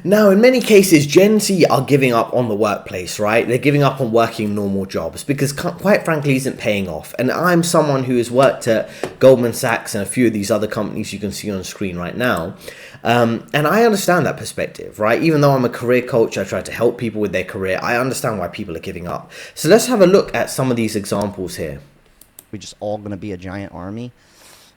Now, in many cases, Gen Z are giving up on the workplace, right? They're giving up on working normal jobs because, quite frankly, isn't paying off. And I'm someone who has worked at Goldman Sachs and a few of these other companies you can see on screen right now. And I understand that perspective, right? Even though I'm a career coach, I try to help people with their career. I understand why people are giving up. So let's have a look at some of these examples here. We just all going to be a giant army?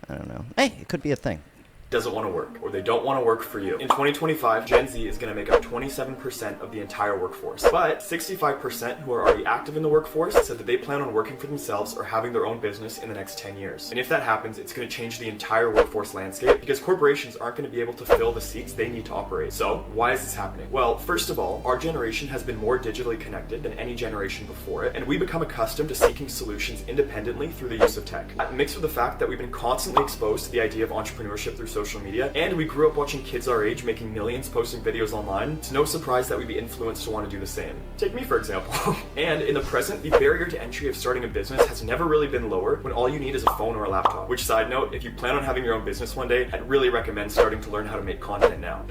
I don't know. Hey, it could be a thing. Doesn't want to work, or they don't want to work for you. In 2025, Gen Z is going to make up 27% of the entire workforce, but 65% who are already active in the workforce said that they plan on working for themselves or having their own business in the next 10 years. And if that happens, it's going to change the entire workforce landscape because corporations aren't going to be able to fill the seats they need to operate. So why is this happening? Well, first of all, our generation has been more digitally connected than any generation before it, and we become accustomed to seeking solutions independently through the use of tech. Mixed with the fact that we've been constantly exposed to the idea of entrepreneurship through social media, and we grew up watching kids our age making millions posting videos online, it's no surprise that we'd be influenced to want to do the same. Take me for example. And in the present, the barrier to entry of starting a business has never really been lower when all you need is a phone or a laptop. Which, side note, if you plan on having your own business one day, I'd really recommend starting to learn how to make content now.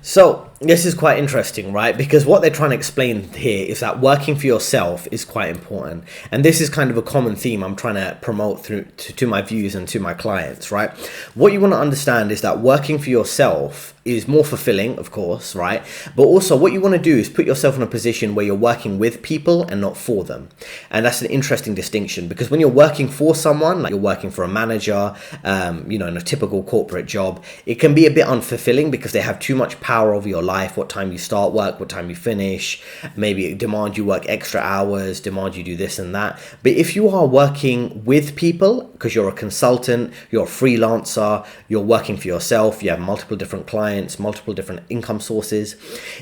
So this is quite interesting, right? Because what they're trying to explain here is that working for yourself is quite important. And this is kind of a common theme I'm trying to promote through to my views and to my clients, right? What you want to understand is that working for yourself is more fulfilling, of course, right? But also what you want to do is put yourself in a position where you're working with people and not for them. And that's an interesting distinction because when you're working for someone, like you're working for a manager, in a typical corporate job, it can be a bit unfulfilling because they have too much power over your life, what time you start work, what time you finish, maybe demand you work extra hours, demand you do this and that. But if you are working with people, because you're a consultant, you're a freelancer, you're working for yourself, you have multiple different clients, multiple different income sources,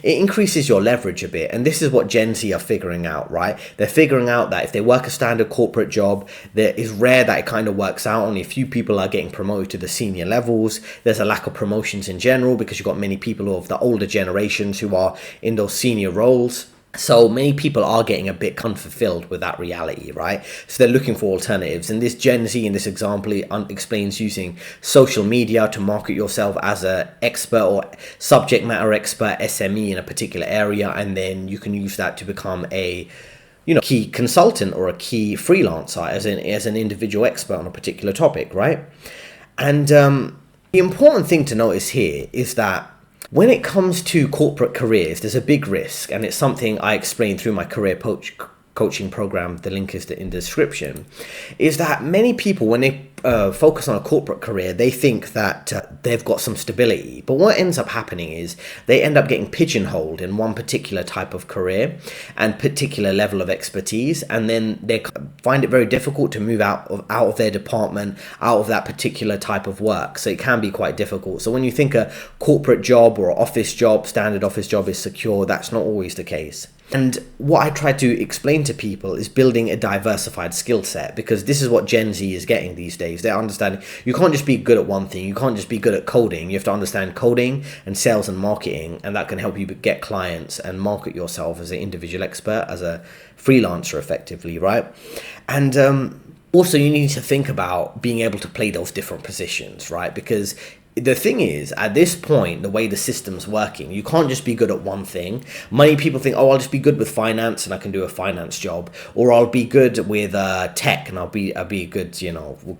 it increases your leverage a bit. And this is what Gen Z are figuring out, right? They're figuring out that if they work a standard corporate job, there is rare that it kind of works out. Only a few people are getting promoted to the senior levels. There's a lack of promotions in general because you've got many people of the older generations who are in those senior roles. So many people are getting a bit unfulfilled with that reality, right? So they're looking for alternatives. And this Gen Z in this example explains using social media to market yourself as an expert or subject matter expert, SME in a particular area. And then you can use that to become a key consultant or a key freelancer as an individual expert on a particular topic, right? And the important thing to notice here is that when it comes to corporate careers, there's a big risk, and it's something I explain through my career coaching program, the link is in the description, is that many people, when they focus on a corporate career, they think that they've got some stability. But what ends up happening is they end up getting pigeonholed in one particular type of career and particular level of expertise, and then they find it very difficult to move out of their department, out of that particular type of work. So it can be quite difficult. So when you think a corporate job or office job, standard office job is secure, that's not always the case. And what I try to explain to people is building a diversified skill set, because this is what Gen Z is getting these days. They're understanding you can't just be good at one thing. You can't just be good at coding. You have to understand coding and sales and marketing, and that can help you get clients and market yourself as an individual expert, as a freelancer effectively, right? And also you need to think about being able to play those different positions, right? Because the thing is, at this point, the way the system's working, you can't just be good at one thing. Many people think, I'll just be good with finance and I can do a finance job, or I'll be good with tech and I'll be a good,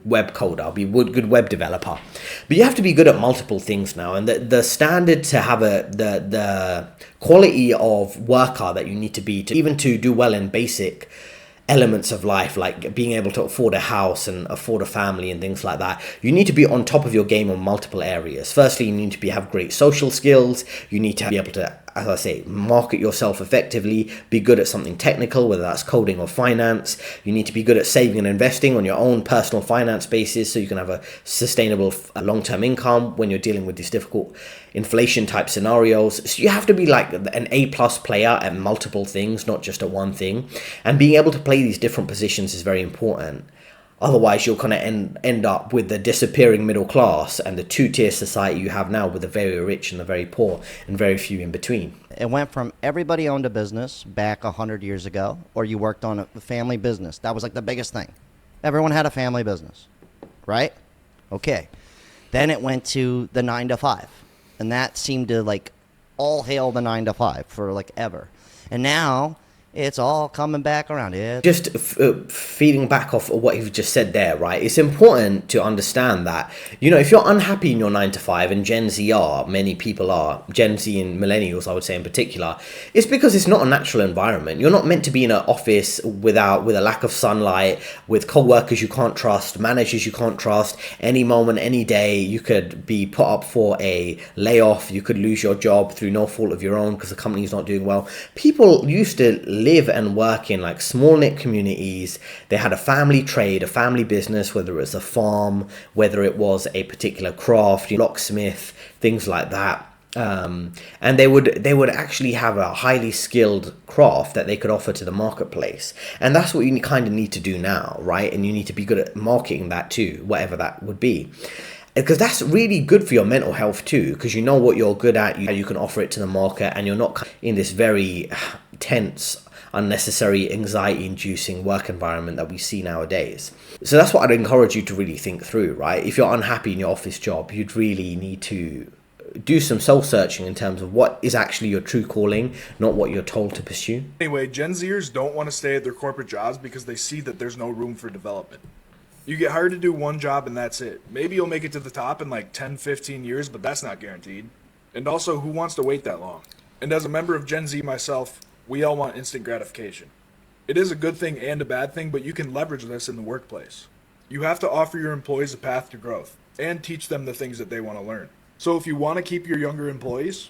web coder. I'll be a good web developer. But you have to be good at multiple things now, and the standard to have the quality of worker that you need to be to do well in basic elements of life, like being able to afford a house and afford a family and things like that, you need to be on top of your game on multiple areas. Firstly, you need to have great social skills. You need to be able to, as I say, market yourself effectively, be good at something technical, whether that's coding or finance. You need to be good at saving and investing on your own personal finance basis so you can have a sustainable long-term income when you're dealing with these difficult inflation type scenarios. So you have to be like an A+ player at multiple things, not just at one thing. And being able to play these different positions is very important. Otherwise, you'll kind of end up with the disappearing middle class and the two-tier society you have now with the very rich and the very poor and very few in between. It went from everybody owned a business back 100 years ago, or you worked on a family business. That was like the biggest thing. Everyone had a family business, right? Okay. Then it went to the 9 to 5. And that seemed to like all hail the 9 to 5 for like ever. And now it's all coming back around. Just feeding back off of what you've just said there, right? It's important to understand that, if you're unhappy in your 9 to 5, and Gen Z are, many people are, Gen Z and millennials, I would say in particular, it's because it's not a natural environment. You're not meant to be in an office with a lack of sunlight, with co-workers you can't trust, managers you can't trust. Any moment, any day, you could be put up for a layoff. You could lose your job through no fault of your own because the company's not doing well. People used to live and work in like small knit communities. They had a family trade, a family business, whether it was a farm, whether it was a particular craft, locksmith, things like that. And they would actually have a highly skilled craft that they could offer to the marketplace. And that's what you kind of need to do now, right? And you need to be good at marketing that too, whatever that would be. Because that's really good for your mental health too, because you know what you're good at, you can offer it to the market, and you're not in this very tense, unnecessary, anxiety-inducing work environment that we see nowadays. So that's what I'd encourage you to really think through, right? If you're unhappy in your office job, you'd really need to do some soul-searching in terms of what is actually your true calling, not what you're told to pursue. Anyway, Gen Zers don't want to stay at their corporate jobs because they see that there's no room for development. You get hired to do one job and that's it. Maybe you'll make it to the top in like 10, 15 years, but that's not guaranteed. And also, who wants to wait that long? And as a member of Gen Z myself, we all want instant gratification. It is a good thing and a bad thing, but you can leverage this in the workplace. You have to offer your employees a path to growth and teach them the things that they want to learn. So if you want to keep your younger employees,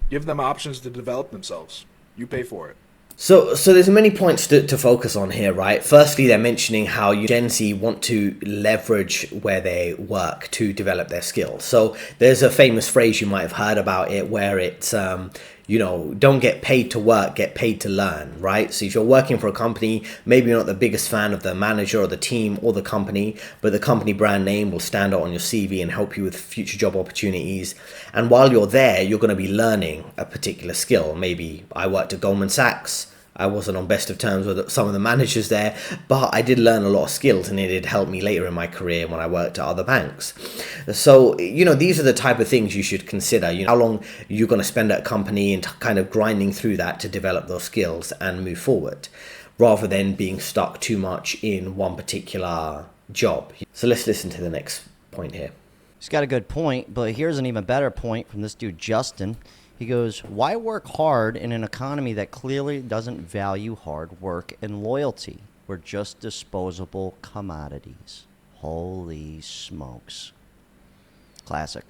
give them options to develop themselves. You pay for it. So there's many points to focus on here, right? Firstly, they're mentioning how Gen Z want to leverage where they work to develop their skills. So there's a famous phrase you might have heard about it where it's, don't get paid to work, get paid to learn, right? So if you're working for a company, maybe you're not the biggest fan of the manager or the team or the company, but the company brand name will stand out on your CV and help you with future job opportunities. And while you're there, you're going to be learning a particular skill. Maybe I worked at Goldman Sachs. I wasn't on best of terms with some of the managers there, but I did learn a lot of skills, and it did help me later in my career when I worked at other banks. So, these are the type of things you should consider. How long you're going to spend at a company and kind of grinding through that to develop those skills and move forward, rather than being stuck too much in one particular job. So let's listen to the next point here. He's got a good point, but here's an even better point from this dude, Justin. He goes, why work hard in an economy that clearly doesn't value hard work and loyalty? We're just disposable commodities. Holy smokes. Classic.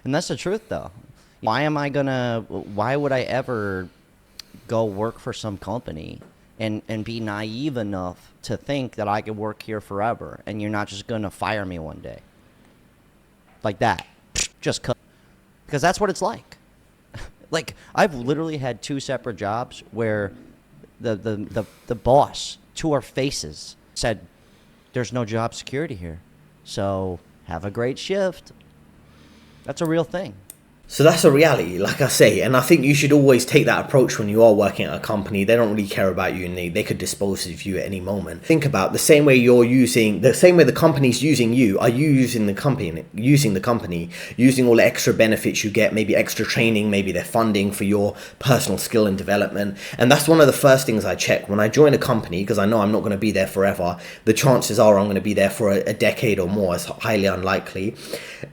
And that's the truth, though. Why would I ever go work for some company and be naive enough to think that I could work here forever and you're not just going to fire me one day? Like that. Just because that's what it's like. Like, I've literally had 2 separate jobs where the boss, to our faces, said, there's no job security here. So have a great shift. That's a real thing. So that's a reality, like I say, and I think you should always take that approach when you are working at a company. They don't really care about you, and they could dispose of you at any moment. Think about the same way the company's using you. Are you using the company, using all the extra benefits you get, maybe extra training, maybe they're funding for your personal skill and development? And that's one of the first things I check when I join a company, because I know I'm not going to be there forever. The chances are I'm going to be there for a decade or more. It's highly unlikely.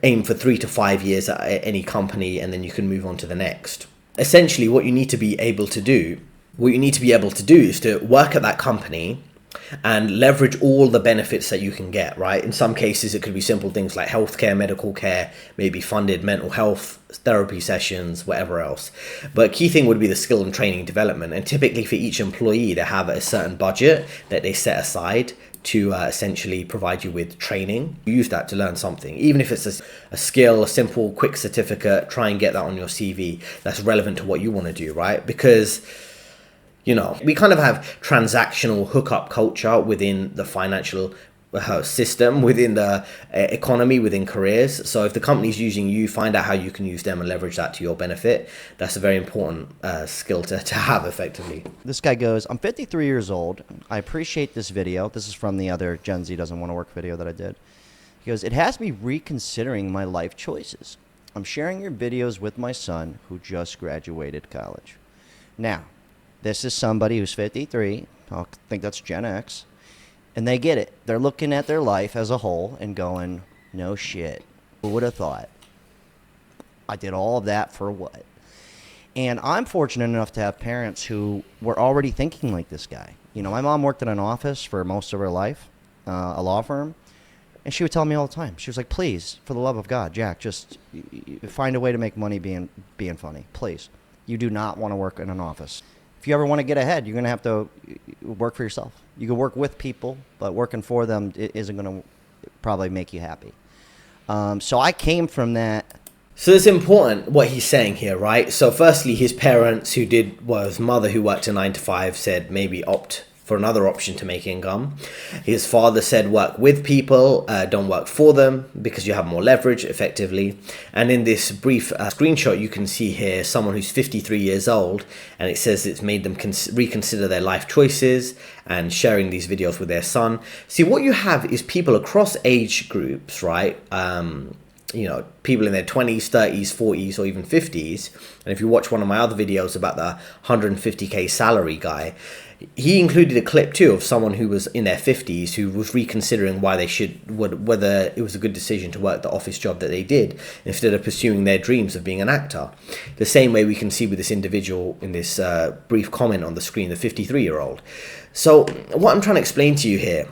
Aim for 3 to 5 years at any company, and then you can move on to the next. Essentially, what you need to be able to do is to work at that company and leverage all the benefits that you can get, right? In some cases, it could be simple things like healthcare, medical care, maybe funded mental health therapy sessions, whatever else. But key thing would be the skill and training development. And typically for each employee, they have a certain budget that they set aside to essentially provide you with training. Use that to learn something. Even if it's a skill, a simple, quick certificate, try and get that on your CV that's relevant to what you want to do, right? Because, we kind of have transactional hookup culture within the financial system, within the economy, within careers. So if the company's using you, find out how you can use them and leverage that to your benefit. That's a very important skill to have effectively. This guy goes, I'm 53 years old. I appreciate this video. This is from the other Gen Z Doesn't Want to Work video that I did. He goes, it has me reconsidering my life choices. I'm sharing your videos with my son who just graduated college. Now, this is somebody who's 53. I think that's Gen X. And they get it. They're looking at their life as a whole and going, no shit. Who would have thought? I did all of that for what? And I'm fortunate enough to have parents who were already thinking like this guy. You know, my mom worked in an office for most of her life, a law firm. And she would tell me all the time. She was like, please, for the love of God, Jack, just find a way to make money being funny. Please. You do not want to work in an office. If you ever want to get ahead, you're going to have to work for yourself. You can work with people, but working for them isn't going to probably make you happy. So I came from that. So it's important what he's saying here, right? So firstly, his parents his mother who worked a 9 to 5 said maybe opt for another option to make income. His father said work with people, don't work for them because you have more leverage effectively. And in this brief screenshot, you can see here someone who's 53 years old, and it says it's made them reconsider their life choices and sharing these videos with their son. See, what you have is people across age groups, right? You know, people in their 20s, 30s, 40s, or even 50s. And if you watch one of my other videos about the 150K salary guy, he included a clip too of someone who was in their 50s who was reconsidering whether it was a good decision to work the office job that they did instead of pursuing their dreams of being an actor. The same way we can see with this individual in this brief comment on the screen, the 53-year-old. So what I'm trying to explain to you here,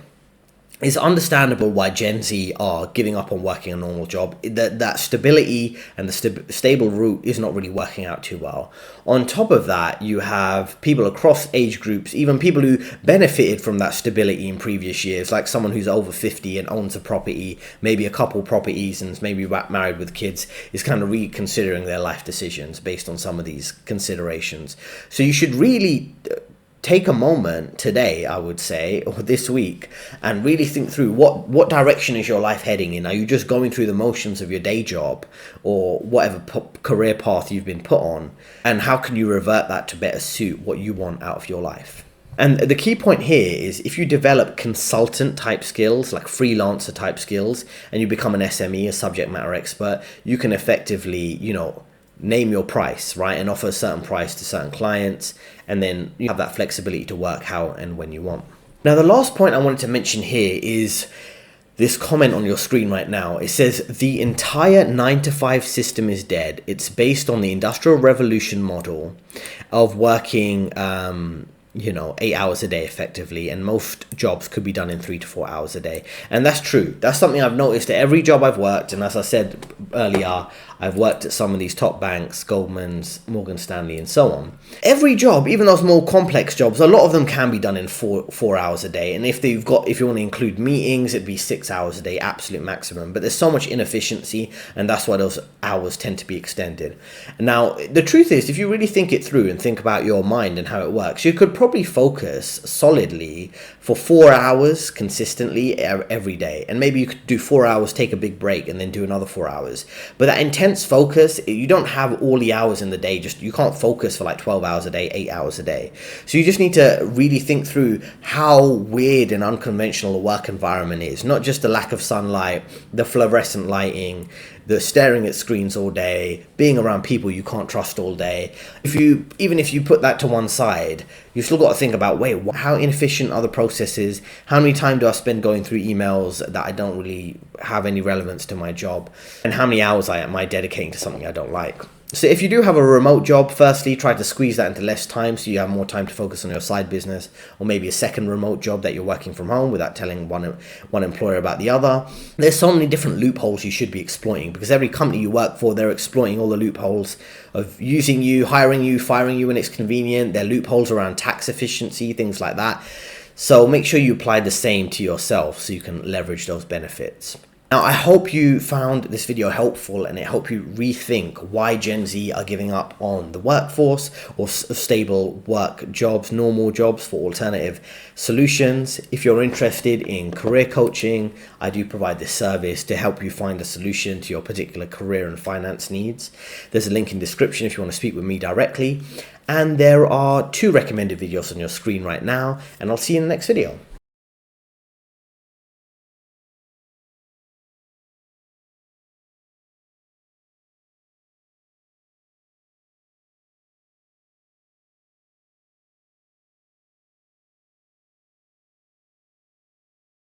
it's understandable why Gen Z are giving up on working a normal job. That stability and the stable route is not really working out too well. On top of that, you have people across age groups, even people who benefited from that stability in previous years, like someone who's over 50 and owns a property, maybe a couple properties, and is maybe married with kids, is kind of reconsidering their life decisions based on some of these considerations. So you should really take a moment today, I would say, or this week, and really think through what direction is your life heading in. Are you just going through the motions of your day job or whatever career path you've been put on? And how can you revert that to better suit what you want out of your life? And the key point here is if you develop consultant type skills, like freelancer type skills, and you become an SME, a subject matter expert, you can effectively, name your price, right? And offer a certain price to certain clients. And then you have that flexibility to work how and when you want. Now, the last point I wanted to mention here is this comment on your screen right now. It says the entire 9 to 5 system is dead. It's based on the Industrial Revolution model of working 8 hours a day effectively, and most jobs could be done in 3 to 4 hours a day. And that's true. That's something I've noticed at every job I've worked. And as I said earlier, I've worked at some of these top banks, Goldman's, Morgan Stanley, and so on. Every job, even those more complex jobs, a lot of them can be done in 4 hours a day. And if you want to include meetings, it'd be 6 hours a day, absolute maximum. But there's so much inefficiency, and that's why those hours tend to be extended. Now, the truth is, if you really think it through and think about your mind and how it works, you could probably focus solidly for 4 hours consistently every day. And maybe you could do 4 hours, take a big break, and then do another 4 hours. But that intense focus, you don't have all the hours in the day. You can't focus for like 12 hours a day, 8 hours a day. So you just need to really think through how weird and unconventional the work environment is. Not just the lack of sunlight, the fluorescent lighting, the staring at screens all day, being around people you can't trust all day. Even if you put that to one side, you've still got to think about, how inefficient are the processes? How many time do I spend going through emails that I don't really have any relevance to my job? And how many hours am I dedicating to something I don't like? So if you do have a remote job, firstly, try to squeeze that into less time so you have more time to focus on your side business, or maybe a second remote job that you're working from home without telling one employer about the other. There's so many different loopholes you should be exploiting, because every company you work for, they're exploiting all the loopholes of using you, hiring you, firing you when it's convenient. There are loopholes around tax efficiency, things like that. So make sure you apply the same to yourself so you can leverage those benefits. Now, I hope you found this video helpful, and it helped you rethink why Gen Z are giving up on the workforce or stable work jobs, normal jobs, for alternative solutions. If you're interested in career coaching, I do provide this service to help you find a solution to your particular career and finance needs. There's a link in the description if you want to speak with me directly. And there are 2 recommended videos on your screen right now, and I'll see you in the next video.